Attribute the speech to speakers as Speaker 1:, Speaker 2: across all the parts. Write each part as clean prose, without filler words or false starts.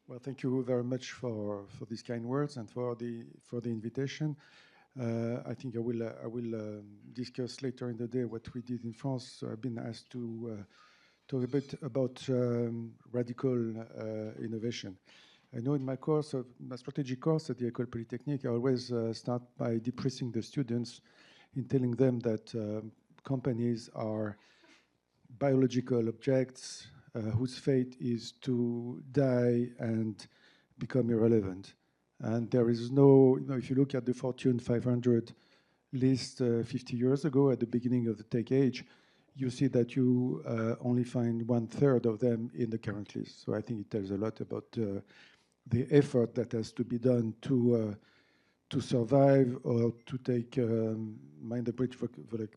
Speaker 1: Well, thank you very much for these kind words and for the invitation. I think I will discuss later in the day what we did in France. So I've been asked to talk a bit about radical innovation. I know in my course, my strategy course at the École Polytechnique, I always start by depressing the students in telling them that companies are biological objects whose fate is to die and become irrelevant. And there is no, if you look at the Fortune 500 list 50 years ago at the beginning of the tech age, you see that you only find 1/3 of them in the current list. So I think it tells a lot about the effort that has to be done to survive or to take mind the bridge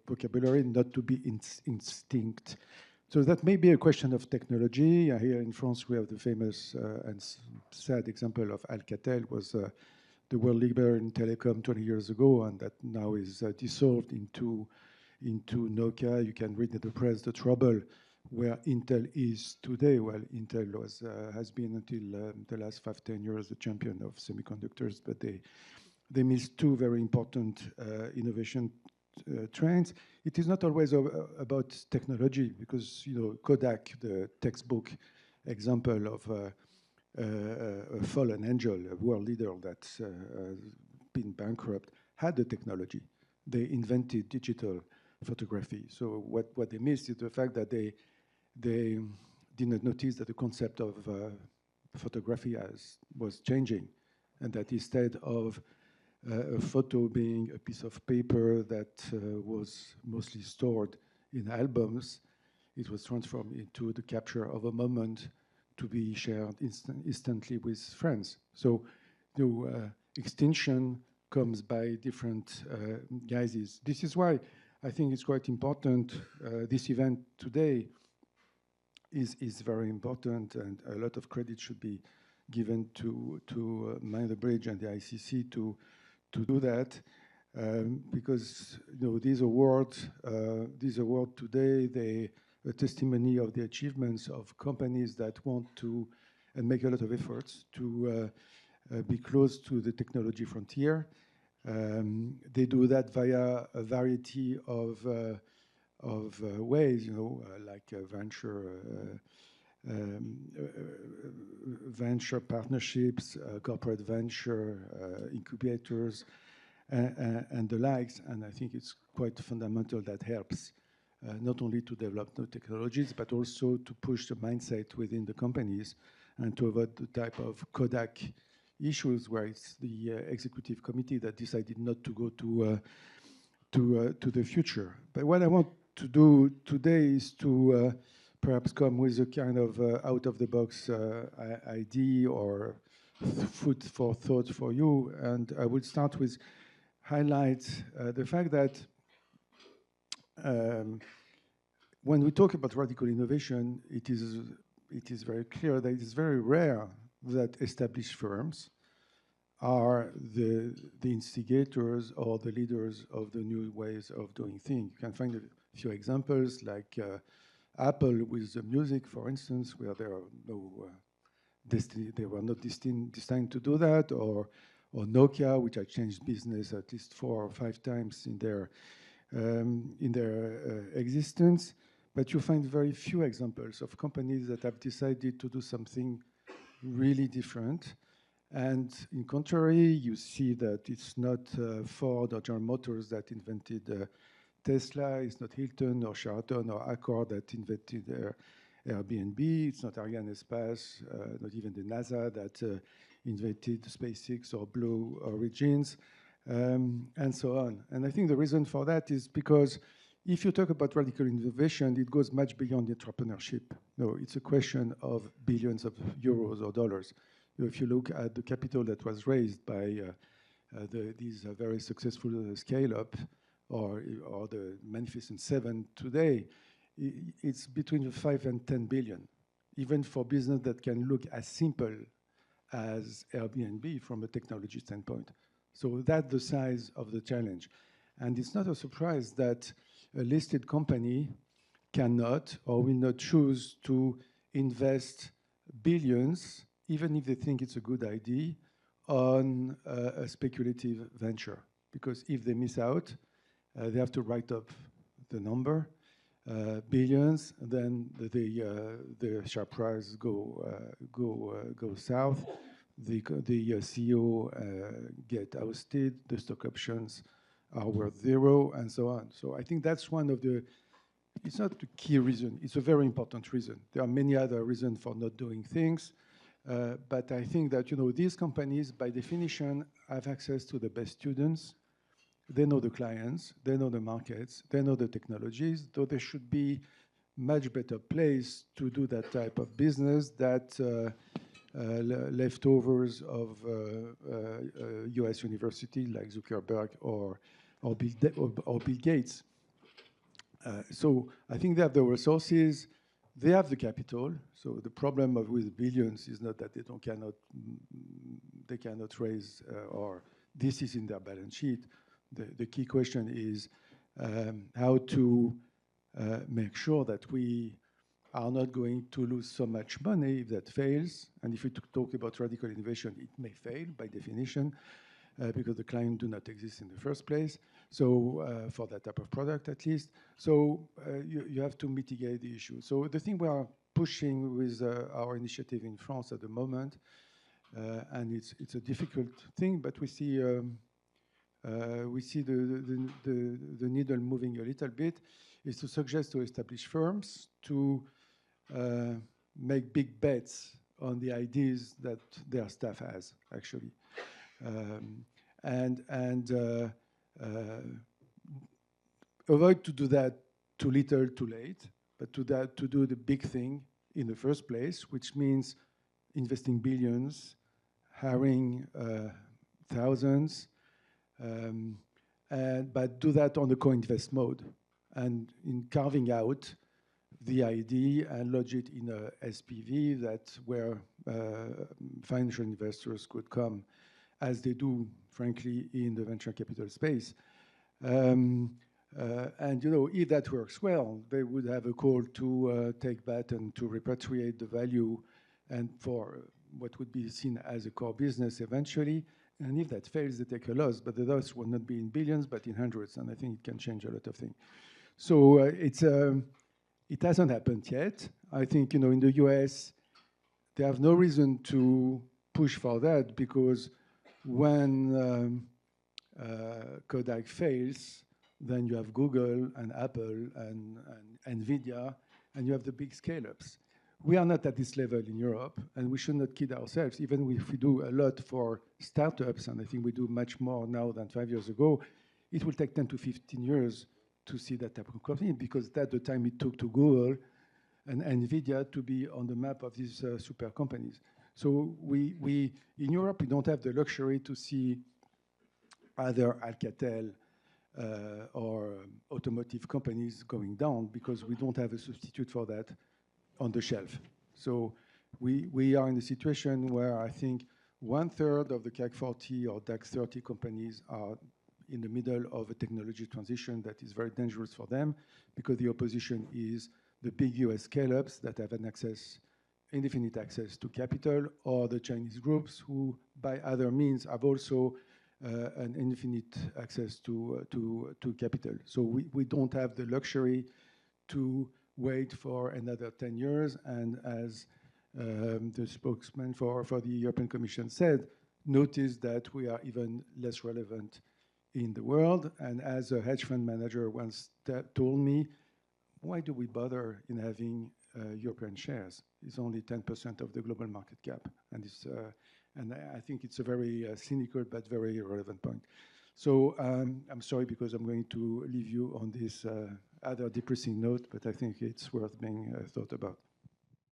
Speaker 1: vocabulary, not to be instinct. So that may be a question of technology. Here in France, we have the famous and sad example of Alcatel, was the world leader in telecom 20 years ago, and that now is dissolved into Nokia. You can read in the press the trouble where Intel is today. Well, Intel has been until the last 5-10 years the champion of semiconductors, but they missed two very important innovation trends. It is not always about technology, because Kodak, the textbook example of a fallen angel, a world leader that's been bankrupt, had the technology. They invented digital photography. So what they missed is the fact that they did not notice that the concept of photography was changing, and that instead of a photo being a piece of paper that was mostly stored in albums, it was transformed into the capture of a moment to be shared instantly with friends. So extinction comes by different guises. This is why I think it's quite important. This event today is very important, and a lot of credit should be given to Mind the Bridge and the ICC to do that, because these awards today, they a testimony of the achievements of companies that want to and make a lot of efforts to be close to the technology frontier. They do that via a variety of ways, like venture partnerships, corporate venture, incubators, and the likes. And I think it's quite fundamental that helps not only to develop new technologies, but also to push the mindset within the companies and to avoid the type of Kodak issues where it's the executive committee that decided not to go to the future. But what I want to do today is to perhaps come with a kind of out-of-the-box idea or food for thought for you. And I would start with highlight the fact that when we talk about radical innovation, it is very clear that it is very rare that established firms are the instigators or the leaders of the new ways of doing things. You can find a few examples, like Apple with the music, for instance, where there are no they were not destined to do that, or Nokia, which had changed business at least 4 or 5 times in their existence. But you find very few examples of companies that have decided to do something really different. And in contrary, you see that it's not Ford or General Motors that invented Tesla. It's not Hilton or Sheraton or Accor that invented Airbnb. It's not Arianespace, not even the NASA that invented SpaceX or Blue Origins, and so on. And I think the reason for that is because if you talk about radical innovation, it goes much beyond entrepreneurship. No, it's a question of billions of euros or dollars. If you look at the capital that was raised by these very successful scale-up or the Magnificent Seven today, it's between 5 and 10 billion, even for business that can look as simple as Airbnb from a technology standpoint. So that's the size of the challenge. And it's not a surprise that a listed company cannot or will not choose to invest billions even if they think it's a good idea, on a speculative venture. Because if they miss out, they have to write up the number, billions, then the share price go south. The CEO get ousted. The stock options are worth zero, and so on. So I think that's one of the. It's not the key reason. It's a very important reason. There are many other reasons for not doing things, but I think that these companies, by definition, have access to the best students. They know the clients, they know the markets, they know the technologies, though they should be much better placed to do that type of business that leftovers of US university like Zuckerberg or Bill Gates. So I think they have the resources, they have the capital. So the problem with billions is not that they cannot raise or this is in their balance sheet. The key question is how to make sure that we are not going to lose so much money if that fails. And if we talk about radical innovation, it may fail by definition because the client do not exist in the first place. So for that type of product, at least. So you have to mitigate the issue. So the thing we are pushing with our initiative in France at the moment, and it's a difficult thing, but we see the needle moving a little bit, is to suggest to establish firms to make big bets on the ideas that their staff has, actually. And avoid to do that too little, too late, but to do the big thing in the first place, which means investing billions, hiring thousands, but do that on the co-invest mode and in carving out the idea and lodge it in a SPV where financial investors could come, as they do, frankly, in the venture capital space. And if that works well, they would have a call to take back and to repatriate the value, and for what would be seen as a core business eventually. And if that fails, they take a loss, but the loss will not be in billions, but in hundreds, and I think it can change a lot of things. So it hasn't happened yet. I think in the US, they have no reason to push for that, because when Kodak fails, then you have Google and Apple and NVIDIA, and you have the big scale-ups. We are not at this level in Europe, and we should not kid ourselves. Even if we do a lot for startups, and I think we do much more now than 5 years ago, it will take 10 to 15 years to see that type of company, because that's the time it took to Google and NVIDIA to be on the map of these super companies. So we in Europe, we don't have the luxury to see either Alcatel or automotive companies going down, because we don't have a substitute for that on the shelf. So we are in a situation where I think 1/3 of the CAC 40 or DAX 30 companies are in the middle of a technology transition that is very dangerous for them, because the opposition is the big US scale-ups that have indefinite access to capital, or the Chinese groups who, by other means, have also an infinite access to capital. So we don't have the luxury to wait for another 10 years. And as the spokesman for the European Commission said, notice that we are even less relevant in the world. And as a hedge fund manager once told me, why do we bother in having European shares? It's only 10% of the global market cap. And I think it's a very cynical but very relevant point. So I'm sorry, because I'm going to leave you on this other depressing note, but I think it's worth being thought about.